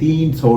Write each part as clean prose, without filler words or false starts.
300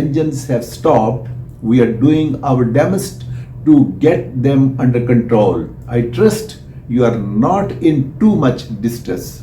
engines have stopped, we are doing our damnedest to get them under control, I trust you are not in too much distress।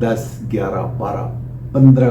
10, 11, 12, 15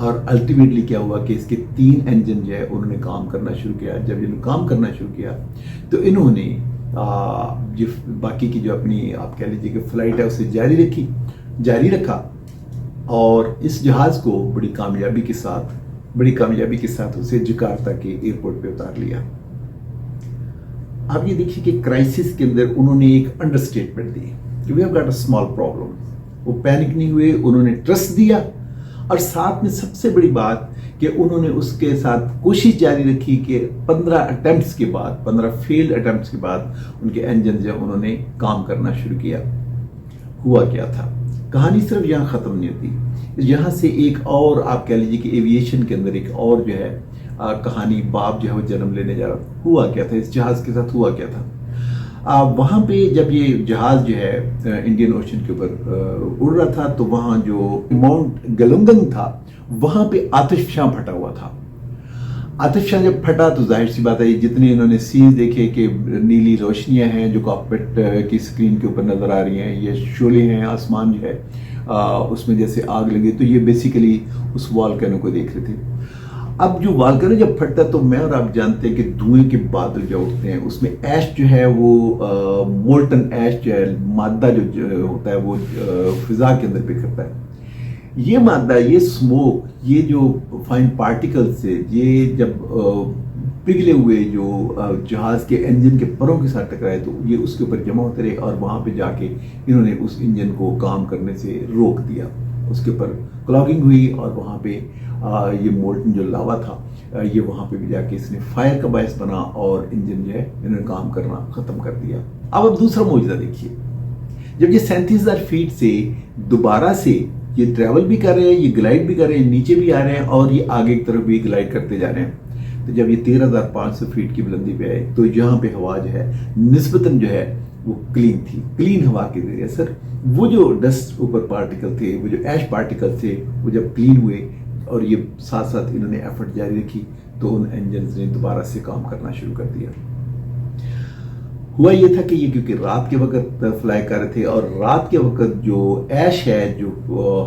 اور ultimately کیا ہوا کہ اس کے 3 engine جو ہے انہوں نے کام کرنا شروع کیا. جب انہوں نے کام کرنا شروع کیا تو انہوں نے باقی کی جو اپنی آپ کہہ لیجیے کہ فلائٹ ہے اسے جاری رکھا اور اس جہاز کو بڑی کامیابی کے ساتھ اسے جکارتا کے ایئرپورٹ پہ اتار لیا. اب یہ دیکھیے کہ کرائسس کے اندر انہوں نے ایک انڈر اسٹیٹمنٹ دی کہ we have got a small problem. وہ پینک نہیں ہوئے, انہوں نے ٹرسٹ دیا اور ساتھ میں سب سے بڑی بات کہ انہوں نے اس کے ساتھ کوشش جاری رکھی کہ 15 فیلڈ اٹیمپٹس کے بعد ان کے انجن جو انہوں نے کام کرنا شروع کیا. ہوا کیا تھا, کہانی صرف یہاں ختم نہیں ہوتی, یہاں سے ایک اور آپ کہہ لیجیے کہ ایویشن کے اندر ایک اور جو ہے کہانی باب جو ہے وہ جنم لینے جا رہا. ہوا کیا تھا اس جہاز کے ساتھ, ہوا کیا تھا وہاں پہ جب یہ جہاز جو ہے انڈین اوشن کے اوپر اڑ رہا تھا تو وہاں جو ماؤنٹ گلونگنگ تھا وہاں پہ آتش فشاں پھٹا ہوا تھا. آتش فشاں جب پھٹا تو ظاہر سی بات ہے جتنے انہوں نے سینز دیکھے کہ نیلی روشنیاں ہیں جو کاکپٹ کی اسکرین کے اوپر نظر آ رہی ہیں, یہ شعلے ہیں, آسمان جو ہے اس میں جیسے آگ لگی, تو یہ بیسیکلی اس والکینو کو دیکھ رہے تھے. اب جو والکینو جب پھٹتا ہے تو میں اور آپ جانتے ہیں کہ دھوئیں کے بادل جو اٹھتے ہیں اس میں ایش جو ہے وہ مولٹن ایش جو ہے مادہ جو ہوتا ہے وہ فضا کے اندر بکھرتا ہے. یہ مادہ, یہ سموک, یہ جو فائن پارٹیکلز سے یہ جب پگھلے ہوئے جو جہاز کے انجن کے پروں کے ساتھ ٹکرائے تو یہ اس کے اوپر جمع ہوتے رہے اور وہاں پہ جا کے انہوں نے اس انجن کو کام کرنے سے روک دیا. اس کے اوپر کلاگنگ ہوئی اور وہاں پہ یہ مولٹن جو لاوا تھا یہ وہاں پہ بھی جا کے اس نے فائر کا باعث بنا اور انجن جو ہے انہوں نے کام کرنا ختم کر دیا. اب دوسرا معجزہ دیکھیے, جب یہ 37,000 فیٹ سے دوبارہ سے یہ ٹریول بھی کر رہے ہیں, یہ گلائڈ بھی کر رہے ہیں, نیچے بھی آ رہے ہیں اور یہ آگے کی طرف بھی گلائڈ کرتے جا رہے ہیں, تو جب یہ 13,500 فیٹ کی بلندی پہ آئے تو یہاں پہ ہوا جو ہے نسبتاً جو ہے وہ کلین تھی. کلین ہوا کے ذریعے سر وہ جو ڈسٹ اوپر پارٹیکل تھے, وہ جو ایش پارٹیکل تھے, وہ جب کلین ہوئے اور یہ ساتھ ساتھ انہوں نے ایفرٹ جاری رکھی تو ان انجنز نے دوبارہ سے کام کرنا شروع کر دیا. ہوا یہ تھا کہ یہ کیونکہ رات کے وقت فلائی کر رہے تھے اور رات کے وقت جو ایش ہے جو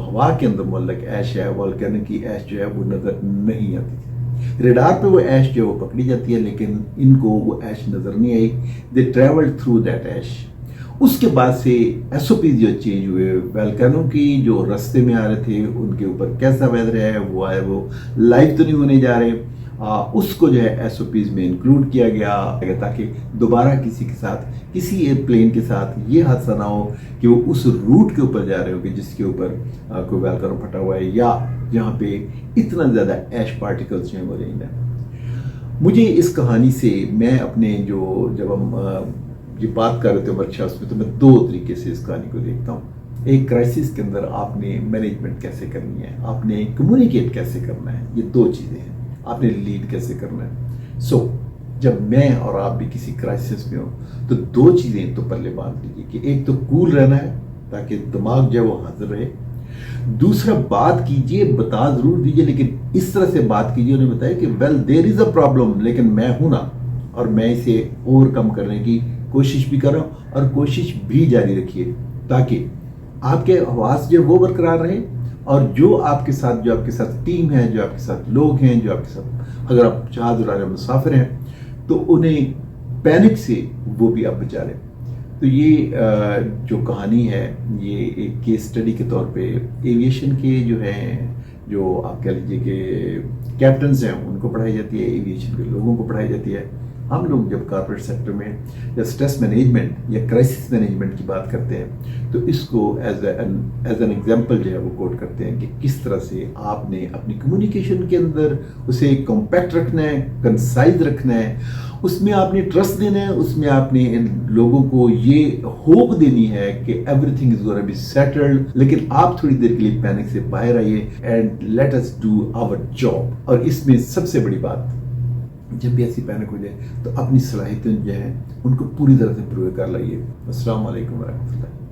ہوا کے اندر معلق ایش ہے, والکینو کی ایش جو ہے وہ نظر نہیں آتی تھی. ریڈار پہ وہ ایش جو وہ پکڑی جاتی ہے لیکن ان کو وہ ایش نظر نہیں آئی. دے ٹریولڈ تھرو دیٹ ایش. اس کے بعد سے ایس او پیز جو چینج ہوئے, والکینو کی جو رستے میں آ رہے تھے ان کے اوپر کیسا ویدر ہے وہ آئے, وہ لائیو تو نہیں ہونے جا رہے, اس کو جو ہے ایس او پیز میں انکلوڈ کیا گیا تاکہ دوبارہ کسی کے ساتھ, کسی ایئر پلین کے ساتھ یہ حادثہ نہ ہو کہ وہ اس روٹ کے اوپر جا رہے ہو کہ جس کے اوپر کوئی والکینو پھٹا ہوا ہے یا جہاں پہ اتنا زیادہ ایش پارٹیکلز جو ہیں وہ رہیں گے. مجھے اس کہانی سے میں اپنے جب ہم یہ بات کر رہے تھے ورکشاپس میں تو میں 2 طریقے سے اس کہانی کو دیکھتا ہوں. ایک کرائسس کے اندر آپ نے مینجمنٹ کیسے کرنی ہے, آپ نے کمیونیکیٹ کیسے کرنا ہے, یہ 2 چیزیں ہیں. آپ نے لیڈ کیسے کرنا ہے. جب میں اور آپ بھی کسی کرائسس میں ہو تو 2 چیزیں تو پہلے باندھ لیجیے کہ ایک تو کول رہنا ہے تاکہ دماغ جو ہے وہ حاضر رہے. دوسرا بات کیجئے, بتا ضرور دیجئے لیکن اس طرح سے بات کیجئے, انہیں بتائے کہ well there is a problem لیکن میں ہوں نا اور میں اسے اوور کم کرنے کی کوشش بھی کر رہا ہوں اور کوشش بھی جاری رکھیے تاکہ آپ کے آواز جو وہ برقرار رہے اور جو آپ کے ساتھ ٹیم ہے, جو آپ کے ساتھ لوگ ہیں, جو آپ کے ساتھ اگر آپ جہاز اڑانے مسافر ہیں تو انہیں پینک سے وہ بھی آپ بچا لیں. تو یہ جو کہانی ہے یہ ایک کیس اسٹڈی کے طور پہ ایویشن کے جو ہیں, جو آپ کہہ لیجیے کہ کیپٹنز ہیں ان کو پڑھائی جاتی ہے, ایویشن کے لوگوں کو پڑھائی جاتی ہے. ہم لوگ جب کارپوریٹ سیکٹر میں یا سٹریس مینجمنٹ یا کرائسس مینجمنٹ کی بات کرتے ہیں تو اس کو ایز این ایگزامپل جو ہے وہ کوٹ کرتے ہیں کہ کس طرح سے آپ نے اپنی کمیونیکیشن کے اندر اسے کمپیکٹ رکھنا ہے, کنسائز رکھنا ہے, اس میں آپ نے ٹرسٹ دینا ہے, اس میں آپ نے ان لوگوں کو یہ ہوپ دینی ہے کہ everything is gonna be settled, لیکن آپ تھوڑی دیر کے لیے پینک سے باہر آئیے and let us do our job. اور اس میں سب سے بڑی بات, جب بھی ایسی پینک ہو جائے تو اپنی صلاحیتیں جو ہیں ان کو پوری طرح سے پروو کر لائیے. السلام علیکم ورحمۃ اللہ.